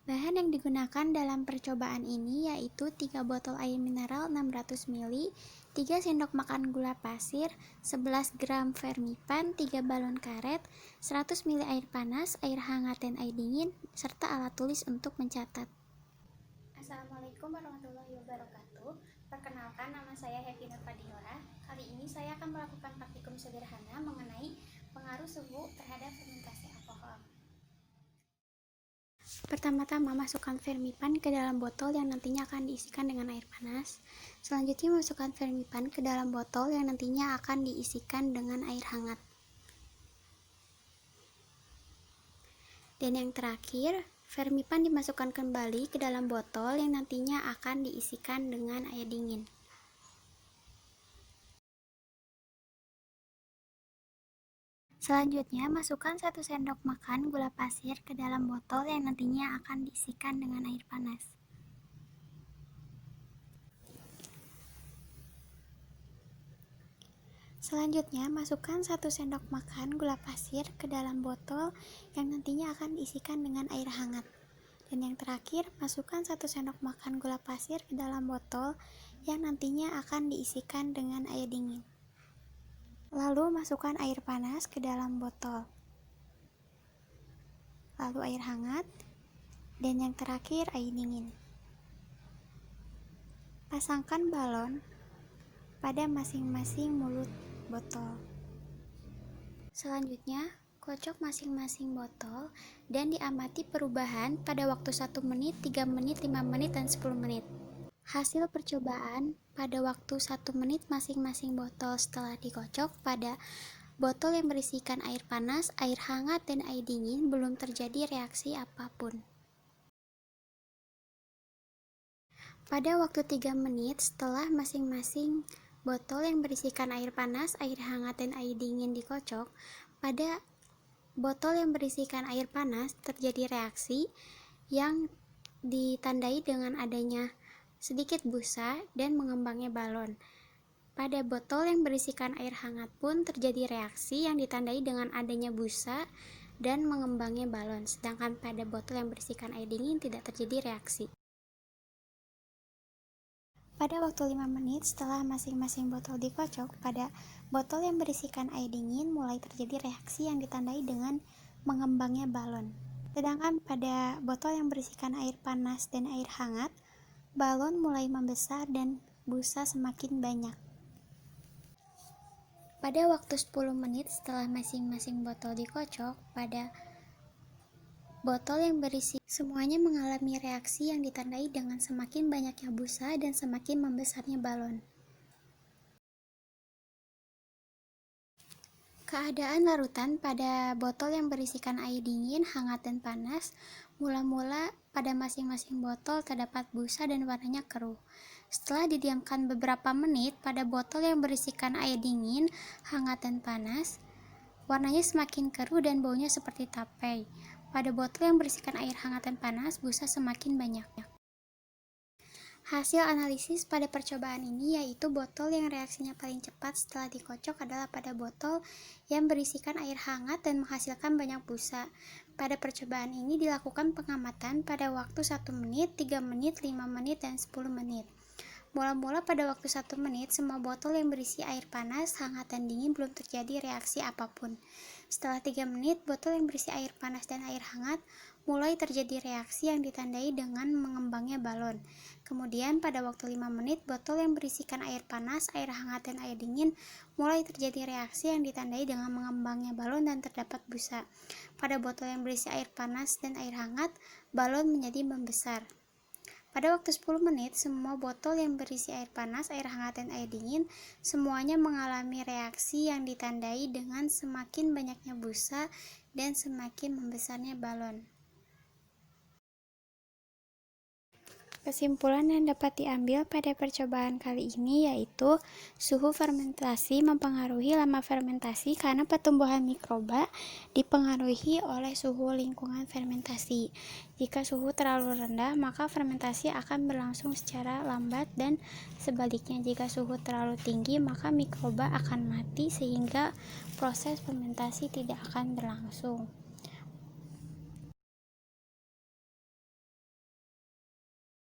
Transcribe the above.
Bahan yang digunakan dalam percobaan ini yaitu 3 botol air mineral 600 ml, 3 sendok makan gula pasir, 11 gram vermipan, 3 balon karet, 100 ml air panas, air hangat dan air dingin, serta alat tulis untuk mencatat. Assalamualaikum warahmatullahi wabarakatuh. Perkenalkan, nama saya Hevi Nur Fadila. Kali ini saya akan melakukan praktikum sederhana mengenai pengaruh suhu terhadap fermentasi alkohol. Pertama-tama masukkan vermipan ke dalam botol yang nantinya akan diisikan dengan air panas. Selanjutnya masukkan vermipan ke dalam botol yang nantinya akan diisikan dengan air hangat. Dan yang terakhir, vermipan dimasukkan kembali ke dalam botol yang nantinya akan diisikan dengan air dingin. Selanjutnya, masukkan 1 sendok makan gula pasir ke dalam botol yang nantinya akan diisikan dengan air panas. Selanjutnya, masukkan 1 sendok makan gula pasir ke dalam botol yang nantinya akan diisikan dengan air hangat. Dan yang terakhir, masukkan 1 sendok makan gula pasir ke dalam botol yang nantinya akan diisikan dengan air dingin. Lalu masukkan air panas ke dalam botol. Lalu air hangat. Dan yang terakhir, air dingin. Pasangkan balon pada masing-masing mulut botol. Selanjutnya, kocok masing-masing botol dan diamati perubahan pada waktu 1 menit, 3 menit, 5 menit, dan 10 menit. Hasil percobaan pada waktu 1 menit masing-masing botol setelah dikocok pada botol yang berisikan air panas, air hangat, dan air dingin belum terjadi reaksi apapun. Pada waktu 3 menit setelah masing-masing botol yang berisikan air panas, air hangat, dan air dingin dikocok, pada botol yang berisikan air panas terjadi reaksi yang ditandai dengan adanya sedikit busa dan mengembangnya balon. Pada botol yang berisikan air hangat pun terjadi reaksi yang ditandai dengan adanya busa dan mengembangnya balon. Sedangkan pada botol yang berisikan air dingin tidak terjadi reaksi. Pada waktu 5 menit setelah masing-masing botol dikocok, pada botol yang berisikan air dingin mulai terjadi reaksi yang ditandai dengan mengembangnya balon. Sedangkan pada botol yang berisikan air panas dan air hangat, balon mulai membesar dan busa semakin banyak. Pada waktu 10 menit setelah masing-masing botol dikocok, pada botol yang berisi semuanya mengalami reaksi yang ditandai dengan semakin banyaknya busa dan semakin membesarnya balon. Keadaan larutan pada botol yang berisikan air dingin, hangat, dan panas, mula-mula pada masing-masing botol terdapat busa dan warnanya keruh. Setelah didiamkan beberapa menit pada botol yang berisikan air dingin, hangat, dan panas, warnanya semakin keruh dan baunya seperti tape. Pada botol yang berisikan air hangat dan panas, busa semakin banyak. Hasil analisis pada percobaan ini yaitu botol yang reaksinya paling cepat setelah dikocok adalah pada botol yang berisikan air hangat dan menghasilkan banyak busa. Pada percobaan ini dilakukan pengamatan pada waktu 1 menit, 3 menit, 5 menit, dan 10 menit. Mula-mula pada waktu 1 menit, semua botol yang berisi air panas, hangat, dan dingin belum terjadi reaksi apapun. Setelah 3 menit, botol yang berisi air panas dan air hangat mulai terjadi reaksi yang ditandai dengan mengembangnya balon. Kemudian pada waktu 5 menit, botol yang berisikan air panas, air hangat, dan air dingin mulai terjadi reaksi yang ditandai dengan mengembangnya balon dan terdapat busa. Pada botol yang berisi air panas dan air hangat, balon menjadi membesar. Pada waktu 10 menit, semua botol yang berisi air panas, air hangat, dan air dingin semuanya mengalami reaksi yang ditandai dengan semakin banyaknya busa dan semakin membesarnya balon. Kesimpulan yang dapat diambil pada percobaan kali ini yaitu suhu fermentasi mempengaruhi lama fermentasi karena pertumbuhan mikroba dipengaruhi oleh suhu lingkungan fermentasi. Jika suhu terlalu rendah, maka fermentasi akan berlangsung secara lambat dan sebaliknya jika suhu terlalu tinggi, maka mikroba akan mati sehingga proses fermentasi tidak akan berlangsung.